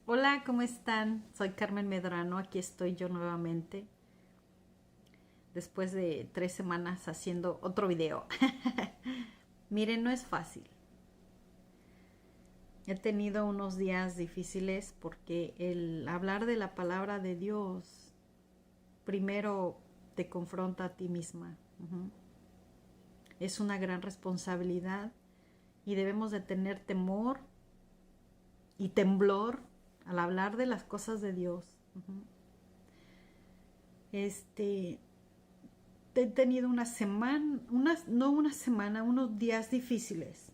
Hola, ¿cómo están? Soy Carmen Medrano, aquí estoy yo nuevamente, después de 3 semanas haciendo otro video. Miren, no es fácil. He tenido unos días difíciles porque el hablar de la palabra de Dios primero te confronta a ti misma. Es una gran responsabilidad y debemos de tener temor y temblor al hablar de las cosas de Dios. Este, He tenido una semana, no una semana, unos días difíciles.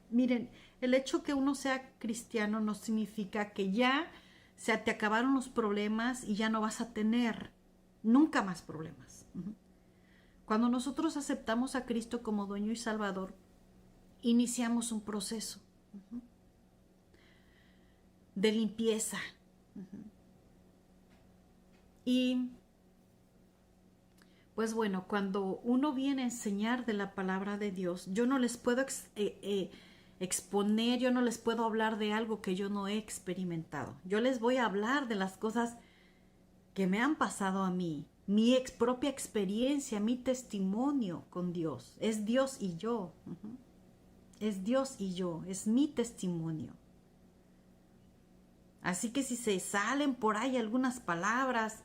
Miren, el hecho que uno sea cristiano no significa que ya se te acabaron los problemas y ya no vas a tener nunca más problemas. Cuando nosotros aceptamos a Cristo como dueño y salvador, iniciamos un proceso de limpieza. Y pues bueno, cuando uno viene a enseñar de la palabra de Dios, yo no les puedo exponer, yo no les puedo hablar de algo que yo no he experimentado. Yo les voy a hablar de las cosas que me han pasado a mí, mi propia experiencia, mi testimonio con Dios. Es Dios y yo. Es Dios y yo, es mi testimonio. Así que si se salen por ahí algunas palabras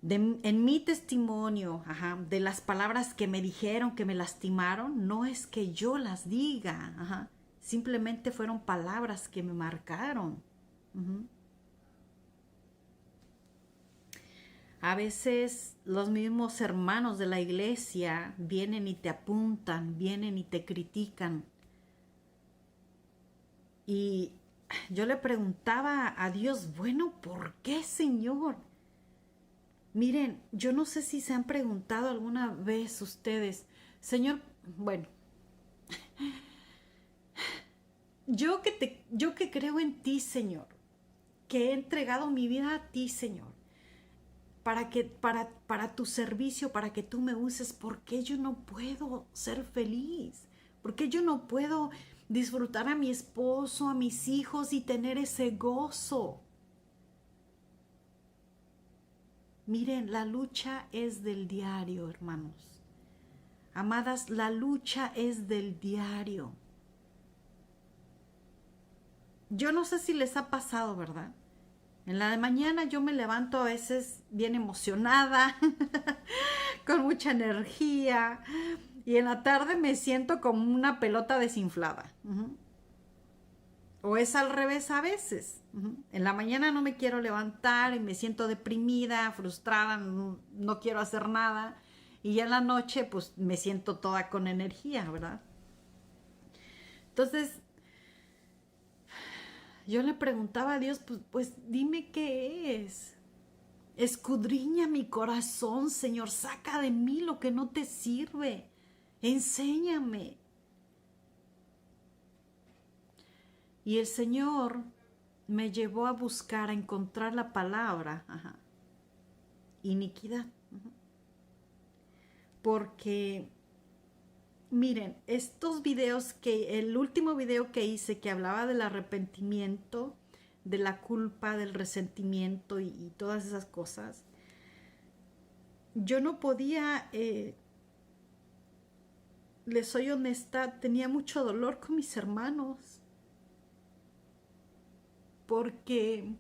en mi testimonio, de las palabras que me dijeron, que me lastimaron, no es que yo las diga, simplemente fueron palabras que me marcaron. A veces los mismos hermanos de la iglesia vienen y te apuntan, vienen y te critican. Y yo le preguntaba a Dios, bueno, ¿por qué, Señor? Miren, yo no sé si se han preguntado alguna vez ustedes, Señor, bueno, yo que creo en ti, Señor, que he entregado mi vida a ti, Señor, para tu servicio, para que tú me uses, ¿por qué yo no puedo ser feliz? ¿Por qué yo no puedo disfrutar a mi esposo, a mis hijos y tener ese gozo? Miren, la lucha es del diario, hermanos. Amadas, la lucha es del diario. Yo no sé si les ha pasado, ¿verdad? En la de mañana yo me levanto a veces bien emocionada, con mucha energía, y en la tarde me siento como una pelota desinflada. O es al revés a veces. En la mañana no me quiero levantar y me siento deprimida, frustrada, no quiero hacer nada. Y ya en la noche pues me siento toda con energía, ¿verdad? Entonces yo le preguntaba a Dios, pues dime qué es. Escudriña mi corazón, Señor, saca de mí lo que no te sirve. Enséñame. Y el Señor me llevó a buscar, a encontrar la palabra, iniquidad. Porque, miren, estos videos el último video que hice que hablaba del arrepentimiento, de la culpa, del resentimiento y todas esas cosas, yo no podía, les soy honesta, tenía mucho dolor con mis hermanos, porque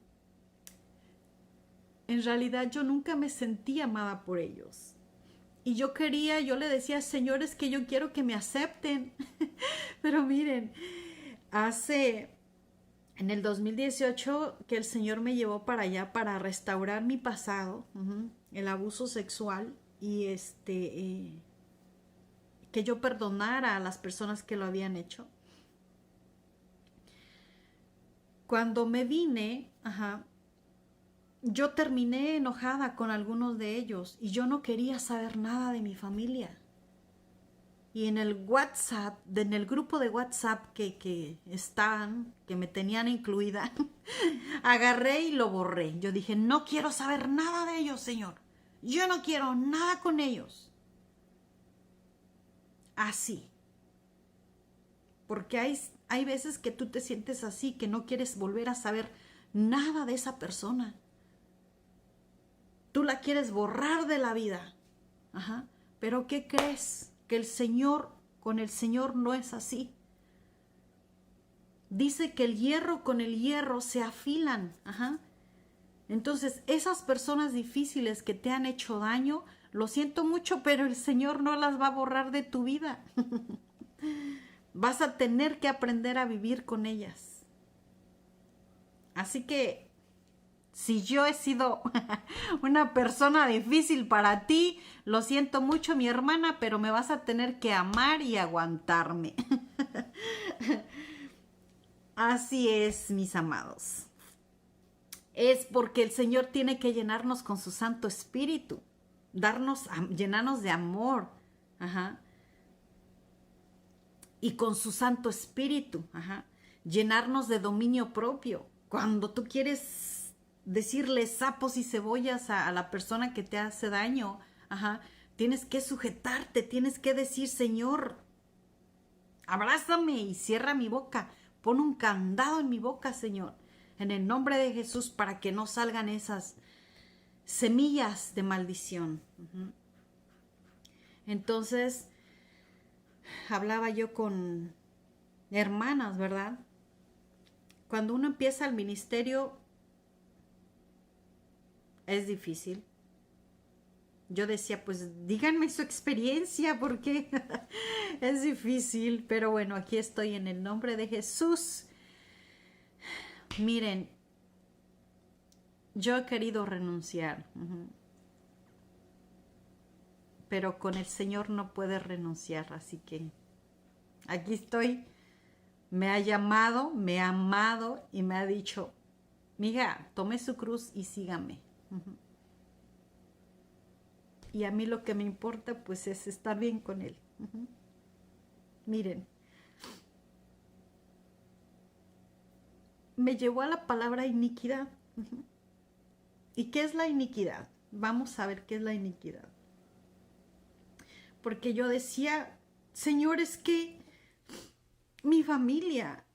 en realidad yo nunca me sentí amada por ellos. Y yo le decía, señores, que yo quiero que me acepten. Pero miren, hace, en el 2018, que el Señor me llevó para allá para restaurar mi pasado, el abuso sexual, y que yo perdonara a las personas que lo habían hecho. Cuando me vine, yo terminé enojada con algunos de ellos y yo no quería saber nada de mi familia. Y en el WhatsApp, en el grupo de WhatsApp que estaban, que me tenían incluida, agarré y lo borré. Yo dije, no quiero saber nada de ellos, Señor. Yo no quiero nada con ellos. Así. Porque hay veces que tú te sientes así, que no quieres volver a saber nada de esa persona. Tú la quieres borrar de la vida. Ajá. Pero ¿qué crees? Que con el Señor no es así. Dice que el hierro con el hierro se afilan. Ajá. Entonces, esas personas difíciles que te han hecho daño, lo siento mucho, pero el Señor no las va a borrar de tu vida. Vas a tener que aprender a vivir con ellas. Así que, si yo he sido una persona difícil para ti, lo siento mucho, mi hermana, pero me vas a tener que amar y aguantarme. Así es, mis amados. Es porque el Señor tiene que llenarnos con su Santo Espíritu, llenarnos de amor, ajá, y con su Santo Espíritu, ajá, llenarnos de dominio propio. Cuando tú quieres decirle sapos y cebollas a la persona que te hace daño, ajá, tienes que sujetarte, tienes que decir, Señor, abrázame y cierra mi boca, pon un candado en mi boca, Señor, en el nombre de Jesús, para que no salgan esas semillas de maldición. Entonces, hablaba yo con hermanas, ¿verdad? Cuando uno empieza el ministerio, es difícil. Yo decía, pues díganme su experiencia, porque es difícil. Pero bueno, aquí estoy en el nombre de Jesús. Miren, yo he querido renunciar, pero con el Señor no puedes renunciar, así que aquí estoy. Me ha llamado, me ha amado y me ha dicho, mija, tome su cruz y sígame. Y a mí lo que me importa pues es estar bien con Él. Miren, me llevó a la palabra iniquidad. ¿Y qué es la iniquidad? Vamos a ver qué es la iniquidad. Porque yo decía, Señor, es que mi familia,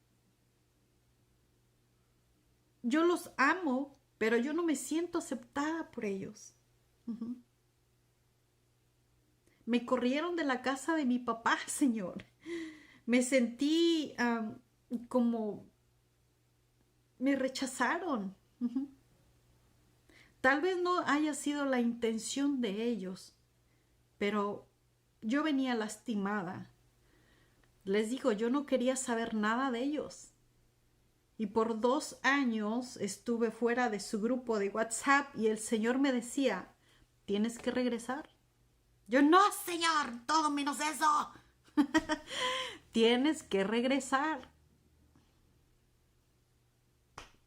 yo los amo, pero yo no me siento aceptada por ellos. Me corrieron de la casa de mi papá, Señor. Me sentí como me rechazaron. Tal vez no haya sido la intención de ellos, pero yo venía lastimada. Les digo, yo no quería saber nada de ellos. Y por 2 años estuve fuera de su grupo de WhatsApp y el Señor me decía, tienes que regresar. Yo, no, Señor, todo menos eso. Tienes que regresar.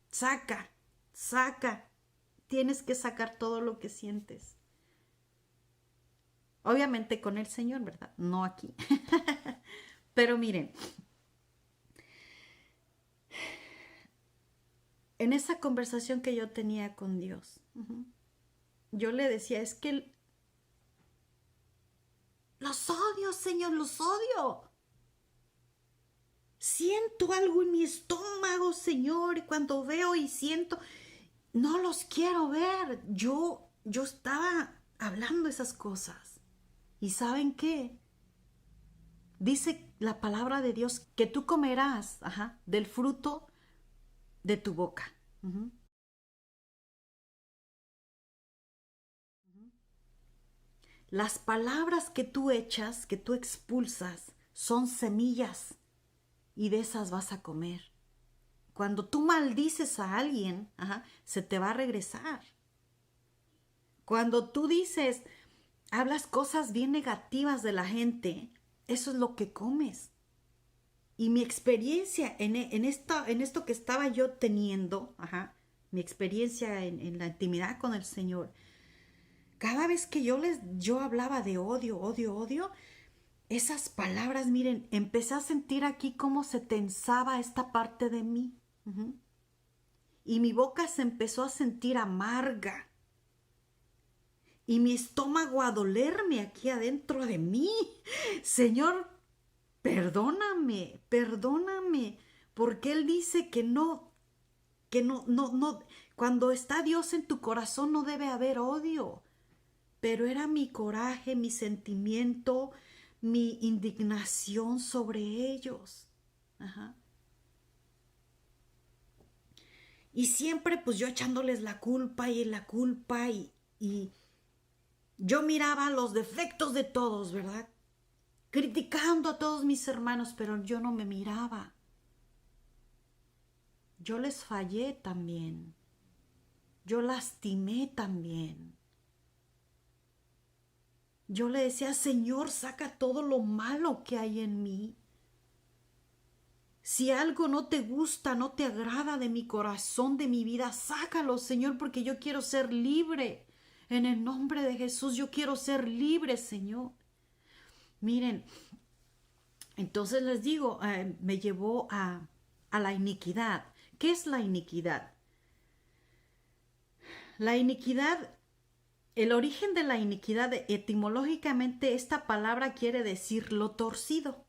Saca. Tienes que sacar todo lo que sientes. Obviamente con el Señor, ¿verdad? No aquí. Pero miren, en esa conversación que yo tenía con Dios, yo le decía, es que los odio, Señor, los odio. Siento algo en mi estómago, Señor, y cuando veo y siento, no los quiero ver. Yo estaba hablando esas cosas. ¿Y saben qué? Dice la palabra de Dios que tú comerás, del fruto de tu boca. Las palabras que tú echas, que tú expulsas, son semillas y de esas vas a comer. Cuando tú maldices a alguien, se te va a regresar. Cuando tú dices, hablas cosas bien negativas de la gente, eso es lo que comes. Y mi experiencia en esto que estaba yo teniendo, mi experiencia en la intimidad con el Señor, cada vez que yo hablaba de odio, esas palabras, miren, empecé a sentir aquí cómo se tensaba esta parte de mí. Y mi boca se empezó a sentir amarga. Y mi estómago a dolerme aquí adentro de mí. Señor, perdóname, porque Él dice que no que no, cuando está Dios en tu corazón no debe haber odio. Pero era mi coraje, mi sentimiento, mi indignación sobre ellos. Ajá. Y siempre pues yo echándoles la culpa y yo miraba los defectos de todos, ¿verdad? Criticando a todos mis hermanos, pero yo no me miraba. Yo les fallé también. Yo lastimé también. Yo le decía, Señor, saca todo lo malo que hay en mí. Si algo no te gusta, no te agrada de mi corazón, de mi vida, sácalo, Señor, porque yo quiero ser libre. En el nombre de Jesús, yo quiero ser libre, Señor. Miren, entonces les digo, me llevó a la iniquidad. ¿Qué es la iniquidad? La iniquidad, el origen de la iniquidad, etimológicamente, esta palabra quiere decir lo torcido.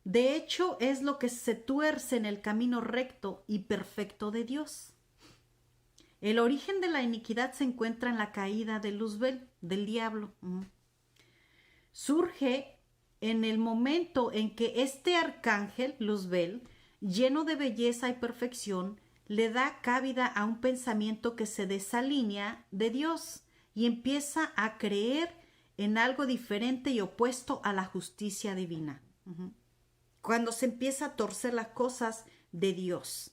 De hecho, es lo que se tuerce en el camino recto y perfecto de Dios. El origen de la iniquidad se encuentra en la caída de Luzbel, del diablo. Surge en el momento en que este arcángel, Luzbel, lleno de belleza y perfección, le da cabida a un pensamiento que se desalinea de Dios y empieza a creer en algo diferente y opuesto a la justicia divina. Cuando se empieza a torcer las cosas de Dios.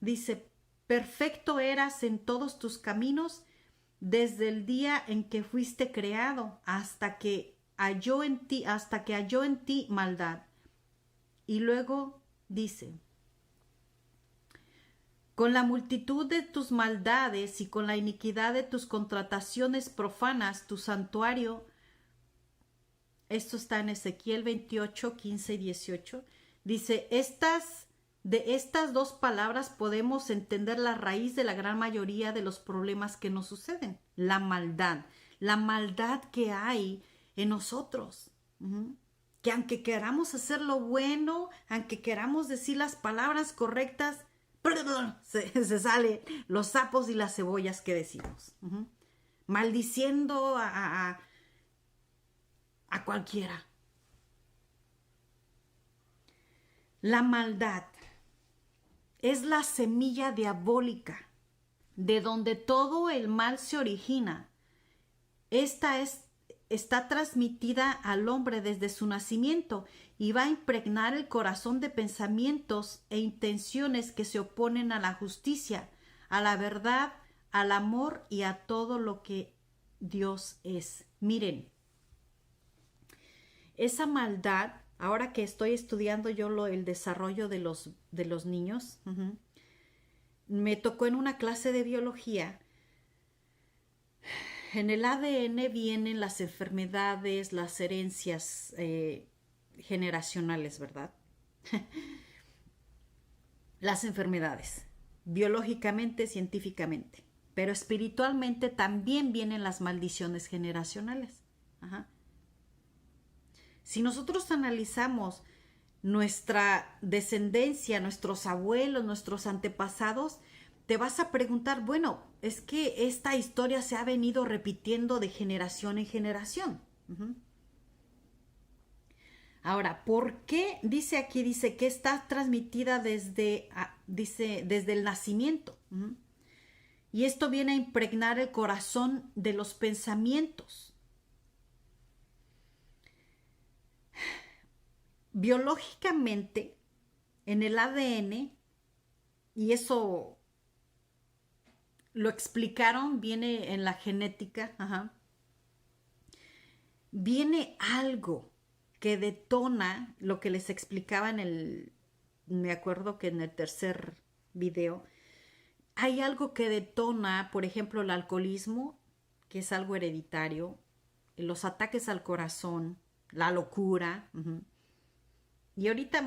Dice, perfecto eras en todos tus caminos desde el día en que fuiste creado hasta que halló en ti maldad. Y luego dice, con la multitud de tus maldades y con la iniquidad de tus contrataciones profanas, tu santuario, esto está en Ezequiel 28, 15 y 18, dice, de estas dos palabras podemos entender la raíz de la gran mayoría de los problemas que nos suceden. La maldad que hay en nosotros. Que aunque queramos hacer lo bueno, aunque queramos decir las palabras correctas, se salen los sapos y las cebollas que decimos. Maldiciendo a cualquiera. La maldad es la semilla diabólica de donde todo el mal se origina. Está transmitida al hombre desde su nacimiento y va a impregnar el corazón de pensamientos e intenciones que se oponen a la justicia, a la verdad, al amor y a todo lo que Dios es. Miren, esa maldad, ahora que estoy estudiando yo el desarrollo de los niños, me tocó en una clase de biología. En el ADN vienen las enfermedades, las herencias generacionales, ¿verdad? Las enfermedades, biológicamente, científicamente, pero espiritualmente también vienen las maldiciones generacionales. Si nosotros analizamos nuestra descendencia, nuestros abuelos, nuestros antepasados, te vas a preguntar, bueno, es que esta historia se ha venido repitiendo de generación en generación. Ahora, ¿por qué? Dice que está transmitida desde el nacimiento. Y esto viene a impregnar el corazón de los pensamientos. Biológicamente, en el ADN, y eso lo explicaron, viene en la genética, viene algo que detona lo que les explicaba me acuerdo que en el tercer video, hay algo que detona, por ejemplo, el alcoholismo, que es algo hereditario, los ataques al corazón, la locura. Y ahorita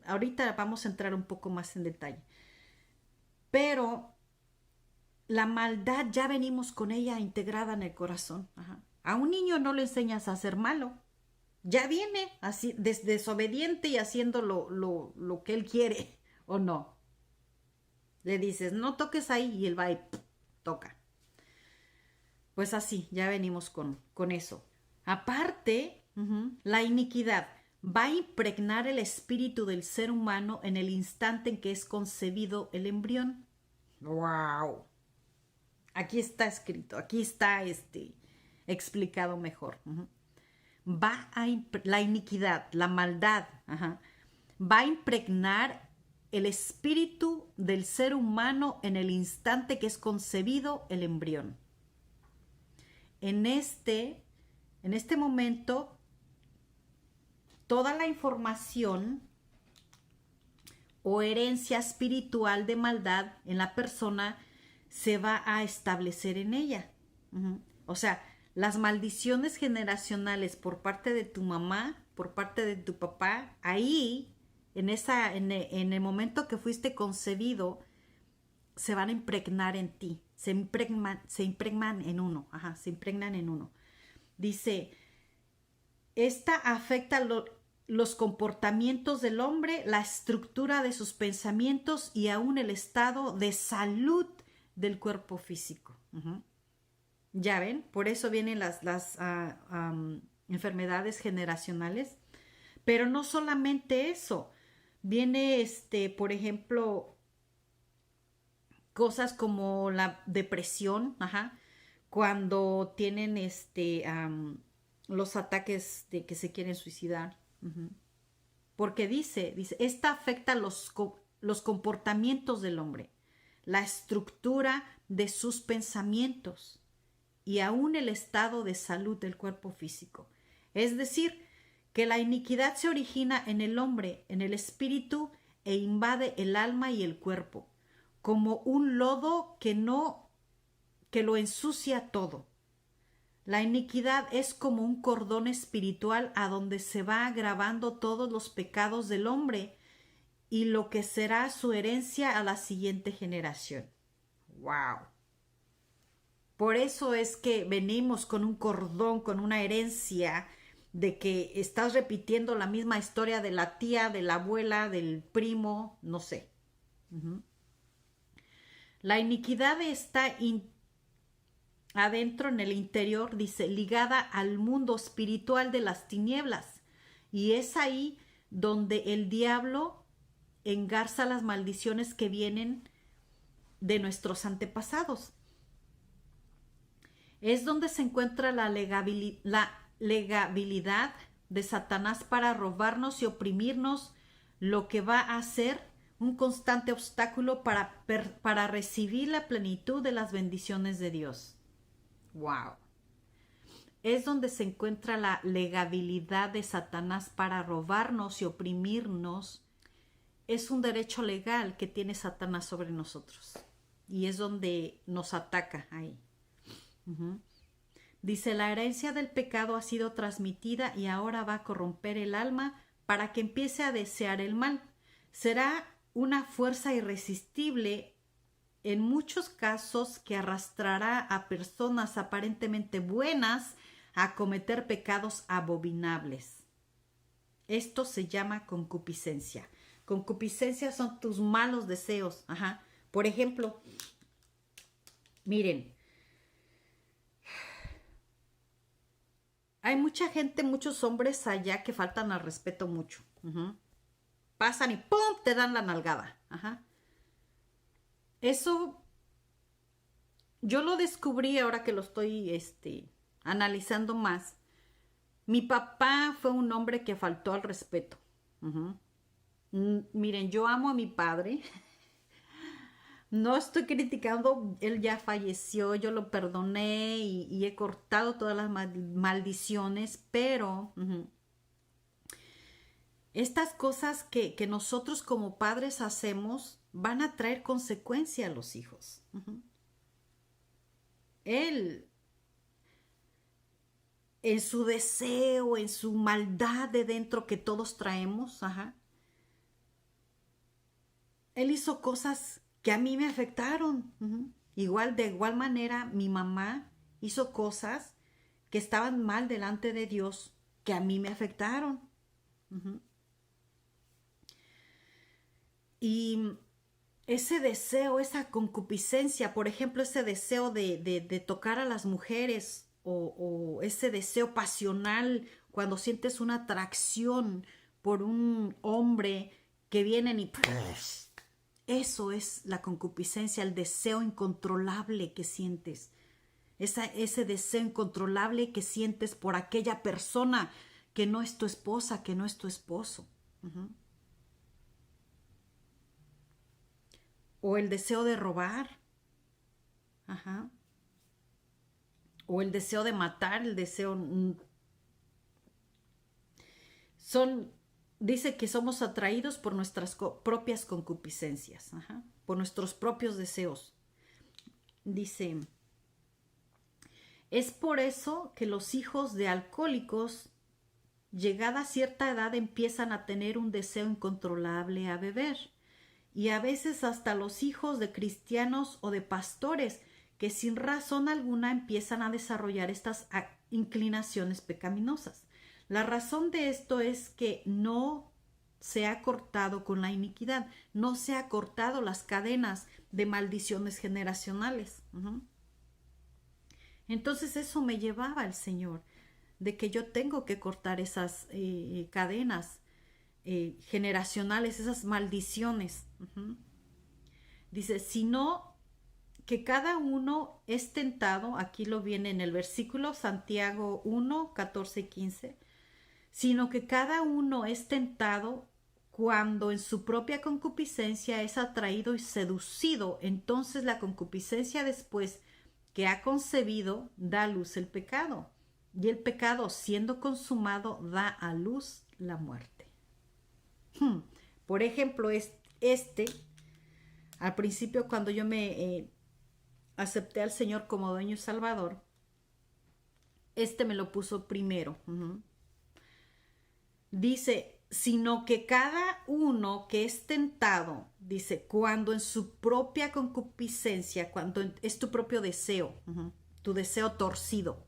ahorita vamos a entrar un poco más en detalle. Pero la maldad ya venimos con ella integrada en el corazón. A un niño no le enseñas a ser malo. ya viene así, desobediente y haciendo lo que él quiere, ¿o no? Le dices, no toques ahí y él va y toca. Pues así, ya venimos con eso. Aparte, la iniquidad va a impregnar el espíritu del ser humano en el instante en que es concebido el embrión. ¡Wow! Aquí está escrito, aquí está explicado mejor. Va a la iniquidad, la maldad, va a impregnar el espíritu del ser humano en el instante que es concebido el embrión. En este momento, toda la información o herencia espiritual de maldad en la persona se va a establecer en ella. O sea, las maldiciones generacionales por parte de tu mamá, por parte de tu papá, ahí, en el momento que fuiste concebido, se van a impregnar en ti, se impregnan en uno, se impregnan en uno. Dice, esta afecta los comportamientos del hombre, la estructura de sus pensamientos y aún el estado de salud del cuerpo físico. Ya ven, por eso vienen las enfermedades generacionales. Pero no solamente eso, viene, por ejemplo, cosas como la depresión, cuando tienen los ataques de que se quieren suicidar. Porque dice, esta afecta los comportamientos del hombre, la estructura de sus pensamientos y aún el estado de salud del cuerpo físico. Es decir, que la iniquidad se origina en el hombre, en el espíritu, e invade el alma y el cuerpo, como un lodo que lo ensucia todo. La iniquidad es como un cordón espiritual a donde se va agravando todos los pecados del hombre y lo que será su herencia a la siguiente generación. ¡Wow! Por eso es que venimos con un cordón, con una herencia de que estás repitiendo la misma historia de la tía, de la abuela, del primo, no sé. La iniquidad está adentro, en el interior, dice, ligada al mundo espiritual de las tinieblas. Y es ahí donde el diablo engarza las maldiciones que vienen de nuestros antepasados. Es donde se encuentra la legabilidad de Satanás para robarnos y oprimirnos, lo que va a ser un constante obstáculo para recibir la plenitud de las bendiciones de Dios. ¡Wow! Es donde se encuentra la legabilidad de Satanás para robarnos y oprimirnos. Es un derecho legal que tiene Satanás sobre nosotros. Y es donde nos ataca ahí. Dice, la herencia del pecado ha sido transmitida y ahora va a corromper el alma para que empiece a desear el mal. Será una fuerza irresistible en muchos casos que arrastrará a personas aparentemente buenas a cometer pecados abominables. Esto se llama concupiscencia. Concupiscencia son tus malos deseos. Por ejemplo, miren, hay mucha gente, muchos hombres allá que faltan al respeto mucho. Pasan y ¡pum! Te dan la nalgada. Eso yo lo descubrí ahora que lo estoy analizando más. Mi papá fue un hombre que faltó al respeto. Miren, yo amo a mi padre. No estoy criticando, él ya falleció, yo lo perdoné y he cortado todas las maldiciones, pero estas cosas que nosotros como padres hacemos van a traer consecuencia a los hijos. Él, en su deseo, en su maldad de dentro que todos traemos, él hizo cosas que a mí me afectaron. De igual manera, mi mamá hizo cosas que estaban mal delante de Dios que a mí me afectaron. Uh-huh. Y ese deseo, esa concupiscencia, por ejemplo, ese deseo de tocar a las mujeres o ese deseo pasional cuando sientes una atracción por un hombre que vienen y... Eso es la concupiscencia, el deseo incontrolable que sientes. Ese deseo incontrolable que sientes por aquella persona que no es tu esposa, que no es tu esposo. Uh-huh. O el deseo de robar. Ajá. O el deseo de matar, el deseo... Dice que somos atraídos por nuestras propias concupiscencias, ajá, por nuestros propios deseos. Dice, es por eso que los hijos de alcohólicos, llegada a cierta edad, empiezan a tener un deseo incontrolable a beber. Y a veces hasta los hijos de cristianos o de pastores que sin razón alguna empiezan a desarrollar estas inclinaciones pecaminosas. La razón de esto es que no se ha cortado con la iniquidad, no se ha cortado las cadenas de maldiciones generacionales. Uh-huh. Entonces eso me llevaba al Señor, de que yo tengo que cortar esas cadenas generacionales, esas maldiciones. Uh-huh. Dice, sino que cada uno es tentado, aquí lo viene en el versículo Santiago 1, 14 y 15, sino que cada uno es tentado cuando en su propia concupiscencia es atraído y seducido. Entonces la concupiscencia, después que ha concebido, da a luz el pecado, y el pecado, siendo consumado, da a luz la muerte. Por ejemplo, al principio, cuando yo me acepté al Señor como dueño y salvador, me lo puso primero. Uh-huh. Dice, sino que cada uno que es tentado, dice, cuando en su propia concupiscencia, cuando es tu propio deseo, uh-huh, tu deseo torcido,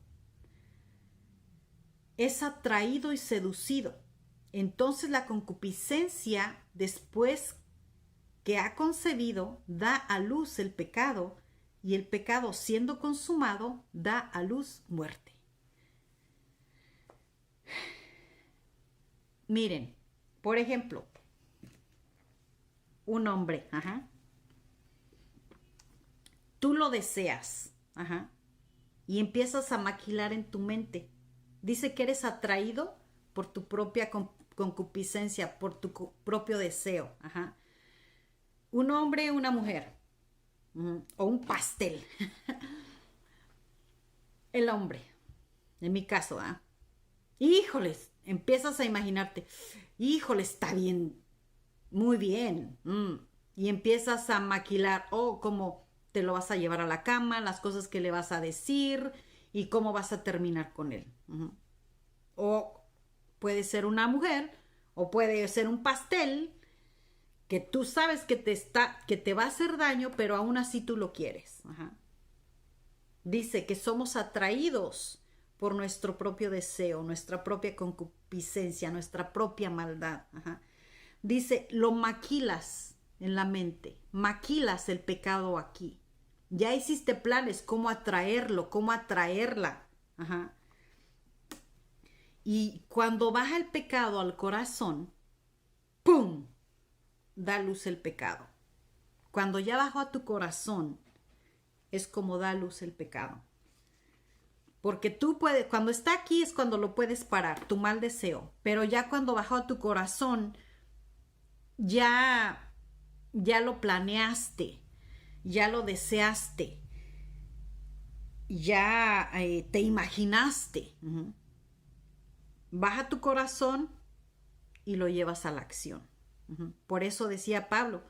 es atraído y seducido. Entonces la concupiscencia, después que ha concebido, da a luz el pecado, y el pecado, siendo consumado, da a luz muerte. Miren, por ejemplo, un hombre, ajá, tú lo deseas, ajá, y empiezas a maquilar en tu mente. Dice que eres atraído por tu propia concupiscencia, por tu propio deseo, ajá. Un hombre, una mujer, o un pastel. El hombre, en mi caso, ¿ah? Híjoles, empiezas a imaginarte, híjole, está bien, muy bien, y empiezas a maquilar, cómo te lo vas a llevar a la cama, las cosas que le vas a decir y cómo vas a terminar con él. O puede ser una mujer, o puede ser un pastel que tú sabes que te va a hacer daño, pero aún así tú lo quieres. Ajá. Dice que somos atraídos por nuestro propio deseo, nuestra propia concupiscencia, nuestra propia maldad. Ajá. Dice, lo maquilas en la mente, maquilas el pecado aquí. Ya hiciste planes, cómo atraerlo, cómo atraerla. Ajá. Y cuando baja el pecado al corazón, ¡pum!, da luz el pecado. Cuando ya bajó a tu corazón, es como da luz el pecado. Porque tú puedes, cuando está aquí es cuando lo puedes parar, tu mal deseo. Pero ya cuando bajó a tu corazón, ya lo planeaste, ya lo deseaste, ya te imaginaste. Uh-huh. Baja tu corazón y lo llevas a la acción. Uh-huh. Por eso decía Pablo,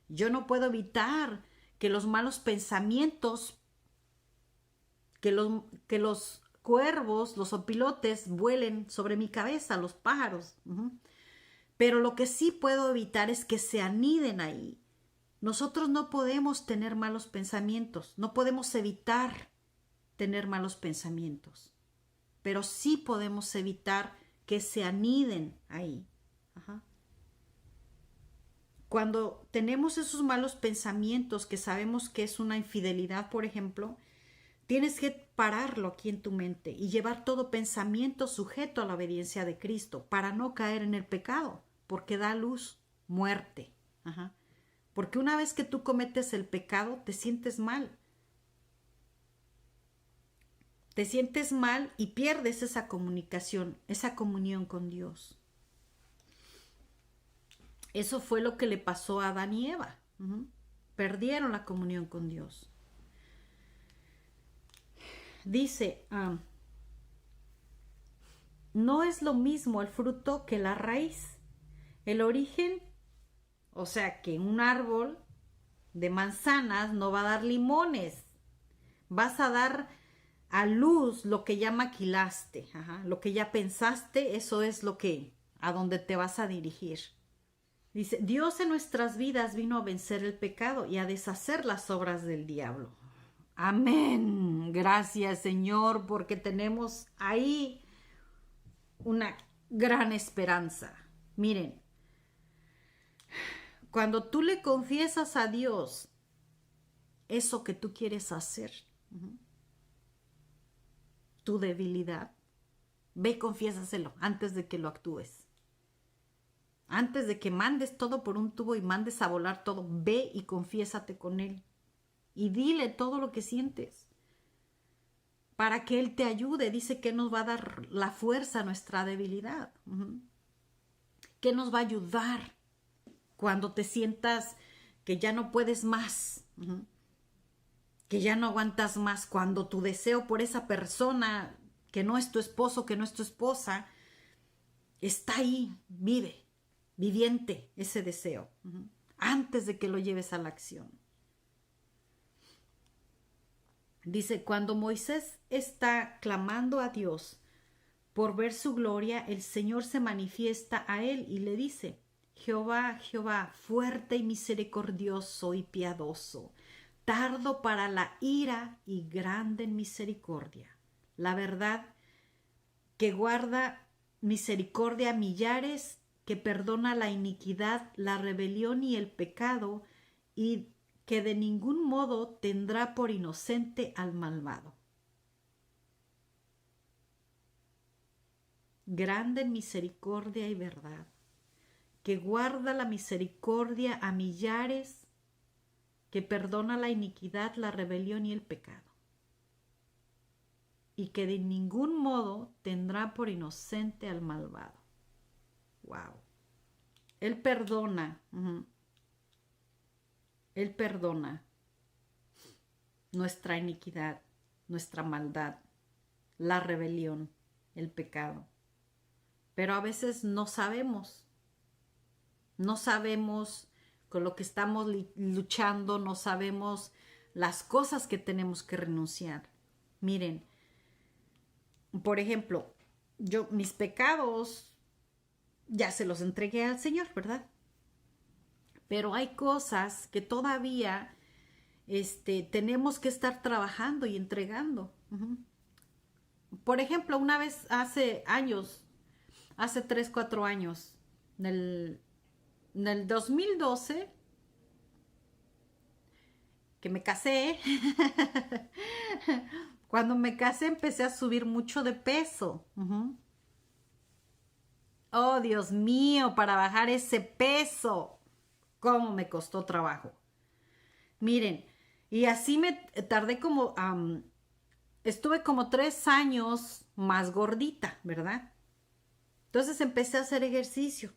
yo no puedo evitar que los malos pensamientos, que los cuervos, los opilotes vuelen sobre mi cabeza, los pájaros. Uh-huh. Pero lo que sí puedo evitar es que se aniden ahí. Nosotros no podemos tener malos pensamientos, no podemos evitar tener malos pensamientos, pero sí podemos evitar que se aniden ahí. Ajá. Cuando tenemos esos malos pensamientos que sabemos que es una infidelidad, por ejemplo, tienes que pararlo aquí en tu mente y llevar todo pensamiento sujeto a la obediencia de Cristo para no caer en el pecado, porque da luz, muerte. Ajá. Porque una vez que tú cometes el pecado, te sientes mal. Te sientes mal y pierdes esa comunicación, esa comunión con Dios. Eso fue lo que le pasó a Adán y Eva. Perdieron la comunión con Dios. Dice, no es lo mismo el fruto que la raíz. El origen, o sea que un árbol de manzanas no va a dar limones. Vas a dar a luz lo que ya maquilaste. Ajá. Lo que ya pensaste, eso es lo que, a donde te vas a dirigir. Dice, Dios en nuestras vidas vino a vencer el pecado y a deshacer las obras del diablo. Amén. Gracias, Señor, porque tenemos ahí una gran esperanza. Miren, cuando tú le confiesas a Dios eso que tú quieres hacer, tu debilidad, ve y confiésaselo antes de que lo actúes. Antes de que mandes todo por un tubo y mandes a volar todo, ve y confiésate con Él. Y dile todo lo que sientes. Para que Él te ayude. Dice que nos va a dar la fuerza a nuestra debilidad. Que nos va a ayudar cuando te sientas que ya no puedes más. Que ya no aguantas más. Cuando tu deseo por esa persona que no es tu esposo, que no es tu esposa, está ahí, viviente ese deseo, antes de que lo lleves a la acción. Dice, cuando Moisés está clamando a Dios por ver su gloria, el Señor se manifiesta a él y le dice, Jehová, Jehová, fuerte y misericordioso y piadoso, tardo para la ira y grande en misericordia. La verdad que guarda misericordia a millares, que perdona la iniquidad, la rebelión y el pecado, y que de ningún modo tendrá por inocente al malvado. Grande en misericordia y verdad, que guarda la misericordia a millares, que perdona la iniquidad, la rebelión y el pecado, y que de ningún modo tendrá por inocente al malvado. Wow. Él perdona. Él perdona nuestra iniquidad, nuestra maldad, la rebelión, el pecado. Pero a veces no sabemos con lo que estamos luchando, no sabemos las cosas que tenemos que renunciar. Miren, por ejemplo, mis pecados ya se los entregué al Señor, ¿verdad? Pero hay cosas que todavía tenemos que estar trabajando y entregando. Por ejemplo, una vez hace 3, 4 años, en el 2012, que me casé, cuando me casé empecé a subir mucho de peso. Oh, Dios mío, para bajar ese peso, cómo me costó trabajo. Miren, y así me tardé como, estuve como 3 años más gordita, ¿verdad? Entonces empecé a hacer ejercicio.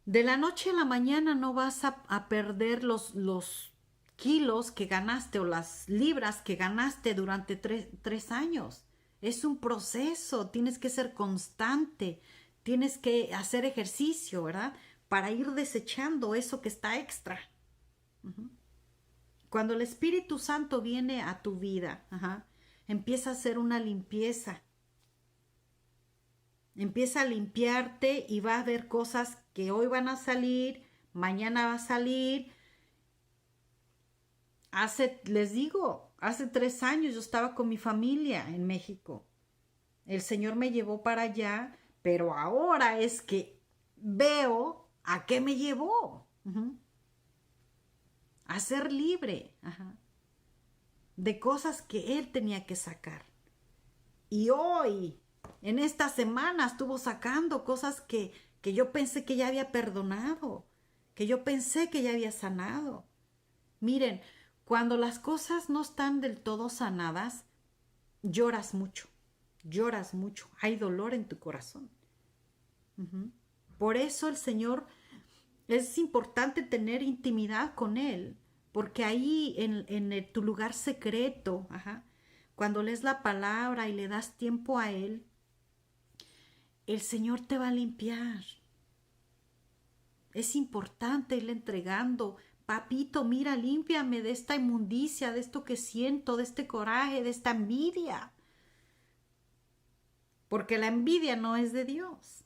De la noche a la mañana no vas a perder los kilos que ganaste o las libras que ganaste durante 3 años. Es un proceso, tienes que ser constante, tienes que hacer ejercicio, ¿verdad? Para ir desechando eso que está extra. Cuando el Espíritu Santo viene a tu vida, empieza a hacer una limpieza. Empieza a limpiarte y va a haber cosas que hoy van a salir, mañana va a salir. Les digo, hace 3 años yo estaba con mi familia en México. El Señor me llevó para allá, pero ahora es que veo a qué me llevó. A ser libre. De cosas que Él tenía que sacar. Y hoy, en esta semana, estuvo sacando cosas que yo pensé que ya había perdonado, que yo pensé que ya había sanado. Miren, cuando las cosas no están del todo sanadas, lloras mucho, hay dolor en tu corazón. Por eso el Señor, es importante tener intimidad con Él, porque ahí en tu lugar secreto, cuando lees la palabra y le das tiempo a Él, el Señor te va a limpiar. Es importante irle entregando, papito, mira, límpiame de esta inmundicia, de esto que siento, de este coraje, de esta envidia. Porque la envidia no es de Dios.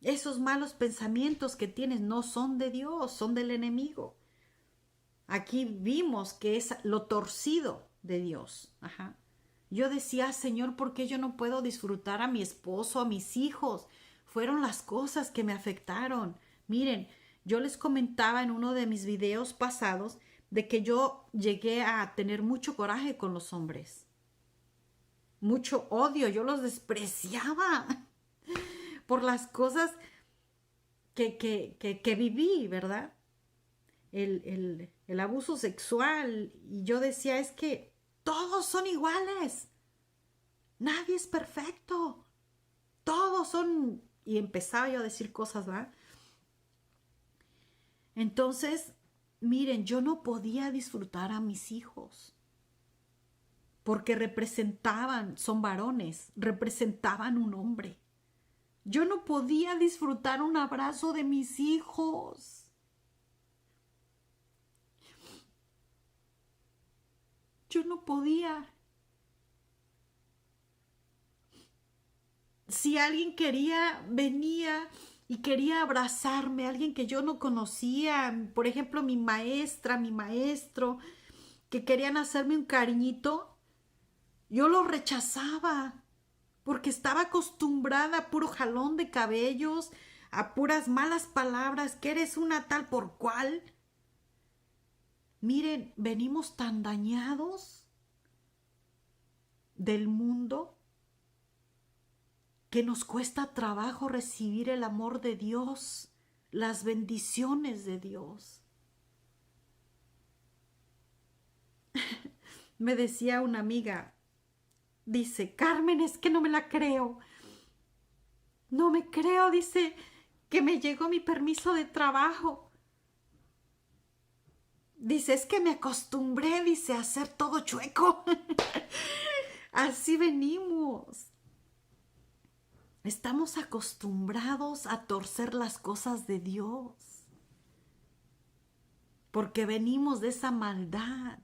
Esos malos pensamientos que tienes no son de Dios, son del enemigo. Aquí vimos que es lo torcido de Dios. Yo decía, Señor, ¿por qué yo no puedo disfrutar a mi esposo, a mis hijos? Fueron las cosas que me afectaron. Miren, yo les comentaba en uno de mis videos pasados de que yo llegué a tener mucho coraje con los hombres. Mucho odio, yo los despreciaba por las cosas que viví, ¿verdad? El abuso sexual. Y yo decía, es que todos son iguales. Nadie es perfecto. Todos son... Y empezaba yo a decir cosas, ¿verdad? Entonces, miren, yo no podía disfrutar a mis hijos. Porque representaban, son varones, representaban un hombre. Yo no podía disfrutar un abrazo de mis hijos. Yo no podía. Si alguien venía y quería abrazarme, alguien que yo no conocía, por ejemplo, mi maestra, mi maestro, que querían hacerme un cariñito, yo lo rechazaba, porque estaba acostumbrada a puro jalón de cabellos, a puras malas palabras, que eres una tal por cual. Miren, venimos tan dañados del mundo que nos cuesta trabajo recibir el amor de Dios, las bendiciones de Dios. Me decía una amiga, dice, Carmen, es que no me la creo. No me creo, dice, que me llegó mi permiso de trabajo. Dice, es que me acostumbré, dice, a hacer todo chueco. Así venimos. Estamos acostumbrados a torcer las cosas de Dios. Porque venimos de esa maldad.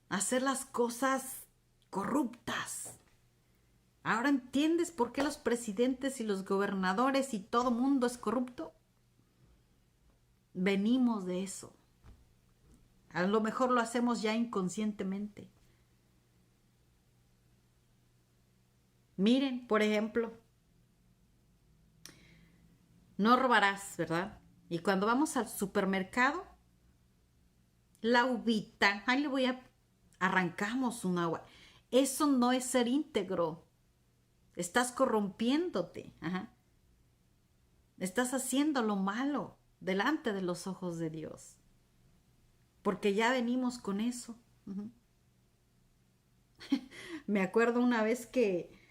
A hacer las cosas corruptas. ¿Ahora entiendes por qué los presidentes y los gobernadores y todo mundo es corrupto? Venimos de eso. A lo mejor lo hacemos ya inconscientemente. Miren, por ejemplo, no robarás, ¿verdad? Y cuando vamos al supermercado, la uvita, ahí le voy a... arrancamos un agua. Eso no es ser íntegro. Estás corrompiéndote. Estás haciendo lo malo delante de los ojos de Dios. Porque ya venimos con eso. Me acuerdo una vez que